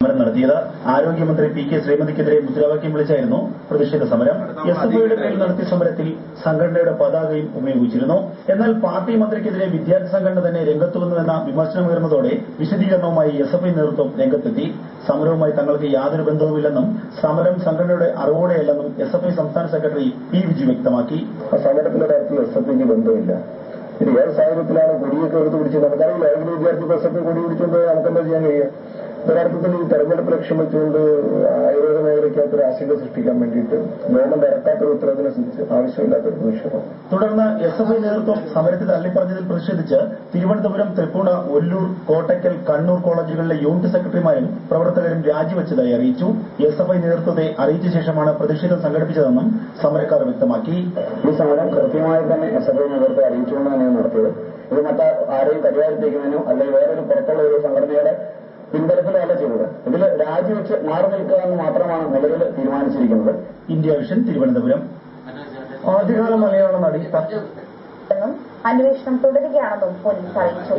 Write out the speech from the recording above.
സമരം നടത്തിയത്. ആരോഗ്യമന്ത്രി പി കെ ശ്രീമതിക്കെതിരെ മുദ്രാവാക്യം വിളിച്ചായിരുന്നു പ്രതിഷേധ സമരം. എസ്എഫ്ഐയുടെ പേരിൽ നടത്തിയ സമരത്തിൽ സംഘടനയുടെ പതാകയും ഉപയോഗിച്ചിരുന്നു. എന്നാൽ പാർട്ടി മന്ത്രിക്കെതിരെ വിദ്യാർത്ഥി സംഘടന തന്നെ രംഗത്തുവന്നുവെന്ന വിമർശനമുയർന്നതോടെ വിശദീകരണവുമായി എസ്എഫ്ഐ നേതൃത്വം രംഗത്തെത്തി. സമരവുമായി തങ്ങൾക്ക് യാതൊരു ബന്ധവുമില്ലെന്നും സമരം സംഘടനയുടെ അറിവോടെയല്ലെന്നും എസ്എഫ്ഐ സംസ്ഥാന സെക്രട്ടറി പി വിജു വ്യക്തമാക്കി. സമരത്തിന്റെ കാര്യത്തിൽ എസ്എഫ്ഐക്ക് ബന്ധമില്ല. ഇനി ഏത് സാഹചര്യത്തിലാണ് കൊടിയൊക്കെ എടുത്ത് പിടിച്ചത് നമുക്കറിയില്ല. ഏതെങ്കിലും വിദ്യാർത്ഥി എസ്എഫ്ഐ കൊടി പിടിച്ചുകൊണ്ട് നമുക്കെന്താ ചെയ്യാൻ കഴിയുക? യഥാർത്ഥത്തിൽ ഈ തെരഞ്ഞെടുപ്പ് ലക്ഷ്യം വെച്ചുകൊണ്ട് ആയുർവേദ മേഖലയ്ക്കകത്തൊരു ആശങ്ക സൃഷ്ടിക്കാൻ വേണ്ടിയിട്ട് ഗവൺമെന്റ് ഇറക്കാത്തൊരു ഉത്തരവിനെ ആവശ്യമില്ലാത്തൊരു പ്രതിഷേധം. തുടർന്ന് എസ്എഫ്ഐ നേതൃത്വം സമരത്തിൽ തള്ളിപ്പറഞ്ഞതിൽ പ്രതിഷേധിച്ച് തിരുവനന്തപുരം, തൃപ്പൂണിത്തുറ, ഒല്ലൂർ, കോട്ടയ്ക്കൽ, കണ്ണൂർ കോളേജുകളിലെ യൂണിറ്റ് സെക്രട്ടറിമാരും പ്രവർത്തകരും രാജിവെച്ചതായി അറിയിച്ചു. എസ്എഫ്ഐ നേതൃത്വത്തെ അറിയിച്ച ശേഷമാണ് പ്രതിഷേധം സംഘടിപ്പിച്ചതെന്നും സമരക്കാർ വ്യക്തമാക്കി. ഈ സമരം കൃത്യമായി തന്നെ എസ്എഫ്ഐ നേതൃത്വത്തെ അറിയിച്ചുകൊണ്ട് തന്നെയാണ് നടത്തിയത്. ഇത് ആരെയും പരിപാടിത്തേക്കുന്നതിനോ അല്ലെങ്കിൽ വേറൊരു പുറത്തുള്ള ഒരു സംഘടനയുടെ പിൻബലത്തിലല്ല ചെയ്തത്. ഇതിൽ രാജിവെച്ച് മാറി നിൽക്കുക എന്ന് മാത്രമാണ് നിലവിൽ തീരുമാനിച്ചിരിക്കുന്നത്. India vision, Thiruvananthapuram. ആദ്യകാല മലയാള നടി അന്വേഷണം തുടരുകയാണെന്നും പോലീസ് അറിയിച്ചു.